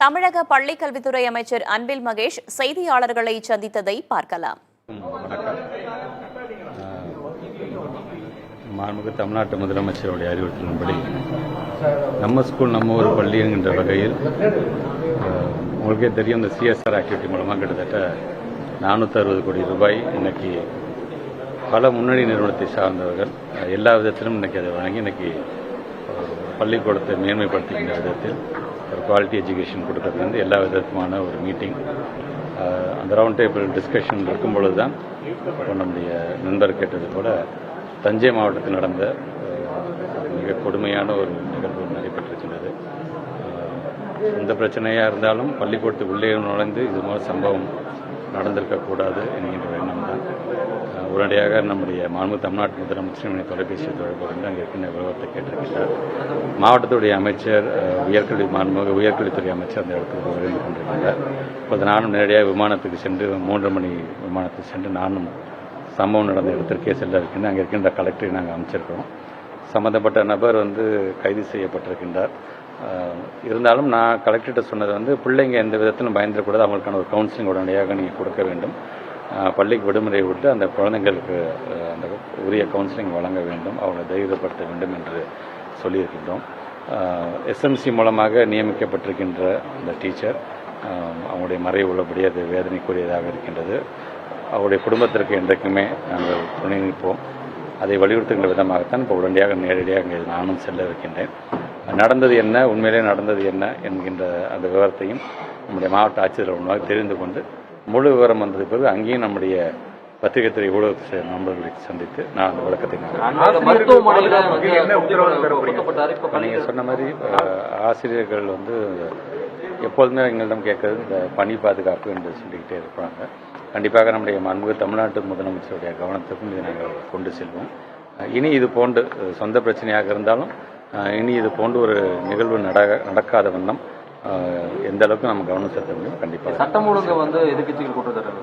தமிழக பள்ளிக் கல்வித்துறை அமைச்சர் அன்பில் மகேஷ் செய்தியாளர்களை சந்தித்ததை பார்க்கலாம். மாண்புமிகு தமிழ்நாட்டு முதலமைச்சருடைய அறிவுறுத்தலின்படி நம்ம ஸ்கூல் நம்ம ஒரு பள்ளி என்கின்ற வகையில் உங்களுக்கே தெரியும், இந்த சிஎஸ்ஆர் ஆக்டிவிட்டி மூலமாக கிட்டத்தட்ட 460 கோடி ரூபாய் இன்னைக்கு பல முன்னணி நிறுவனத்தை சார்ந்தவர்கள் எல்லா விதத்திலும் இன்னைக்கு அதை வழங்கி இன்னைக்கு பள்ளிக்கூடத்தை மேன்மைப்படுத்துகின்ற விதத்தில் ஒரு குவாலிட்டி எஜுகேஷன் கொடுக்கறது எல்லா விதத்துமான ஒரு மீட்டிங், அந்த ரவுண்ட் டேபிள் டிஸ்கஷன் இருக்கும் பொழுது தான் நம்முடைய நண்பர் கேட்டது போல தஞ்சை மாவட்டத்தில் நடந்த மிக கொடுமையான ஒரு நிகழ்வு நடைபெற்றிருக்கின்றது. எந்த பிரச்சனையாக இருந்தாலும் பள்ளிக்கூடத்துக்கு உள்ளே நுழைந்து இது மாதிரி சம்பவம் நடந்திருக்கக்கூடாது என்கின்ற எண்ணம் தான். உடனடியாக நம்முடைய மாண்புமிகு தமிழ்நாட்டு முதலமைச்சர் தொலைபேசி தொடர்பு கொண்டு அங்கே இருக்கின்ற விவரத்தை கேட்டிருக்கிறார். மாவட்டத்துடைய அமைச்சர் மாண்புமிகு உயர்கல்வித்துறை அமைச்சர் அந்த இடத்துக்கு விரைந்து கொண்டிருக்கிறார். இப்போது நானும் நேரடியாக விமானத்துக்கு சென்று 3 மணி விமானத்துக்கு சென்று நானும் சம்பவம் நடந்த இடத்திற்கே செல்ல இருக்கின்ற அங்கே இருக்கின்ற கலெக்டரை நாங்கள் அமைச்சிருக்கிறோம். சம்பந்தப்பட்ட நபர் கைது செய்யப்பட்டிருக்கின்றார். இருந்தாலும் நான் கலெக்டர்கிட்ட சொன்னது பிள்ளைங்க எந்த விதத்திலும் பயந்துடக்கூடாது, அவங்களுக்கான ஒரு கவுன்சிலிங் உடனடியாக நீங்கள் கொடுக்க வேண்டும். பள்ளிக்கு விடுமுறை விட்டு அந்த குழந்தைங்களுக்கு அந்த உரிய கவுன்சிலிங் வழங்க வேண்டும், அவங்களை தைரியப்படுத்த வேண்டும் என்று சொல்லியிருக்கின்றோம். எஸ்எம்சி மூலமாக நியமிக்கப்பட்டிருக்கின்ற அந்த டீச்சர் அவங்களுடைய மறைவு உள்ளபடி அது வேதனைக்குரியதாக இருக்கின்றது. அவருடைய குடும்பத்திற்கு என்றைக்குமே நாங்கள் துணை நிற்போம். அதை வலியுறுத்துகின்ற விதமாகத்தான் இப்போ உடனடியாக நேரடியாக இங்கே நானும் செல்ல இருக்கின்றேன். நடந்தது என்ன, உண்மையிலே நடந்தது என்ன என்கின்ற அந்த விவரத்தையும் நம்முடைய மாவட்ட ஆட்சியர் ஒன்றாக தெரிந்து கொண்டு முழு விவரம் வந்தது பிறகு அங்கேயும் நம்முடைய பத்திரிகைத்துறை ஊடக நண்பர்களை சந்தித்து நான் அந்த விளக்கத்தை நீங்கள் சொன்ன மாதிரி ஆசிரியர்கள் எப்போதுமே எங்களிடம் கேட்கறது இந்த பணி பாதுகாப்பு என்று சொல்லிக்கிட்டே இருப்பாங்க. கண்டிப்பாக நம்முடைய மாண்புமிகு தமிழ்நாட்டு முதலமைச்சருடைய கவனத்துக்கும் இதை நாங்கள் கொண்டு செல்வோம். இனி இது போன்று சொந்த பிரச்சனையாக இருந்தாலும் இனி இது போன்று ஒரு நிகழ்வு நடக்காத வண்ணம் எந்த அளவுக்கு நம்ம கவனம் செலுத்த முடியும். கண்டிப்பாக சட்டம் ஒழுங்கு எதிர்க்கட்சிகள் கூட்டத்தொடர்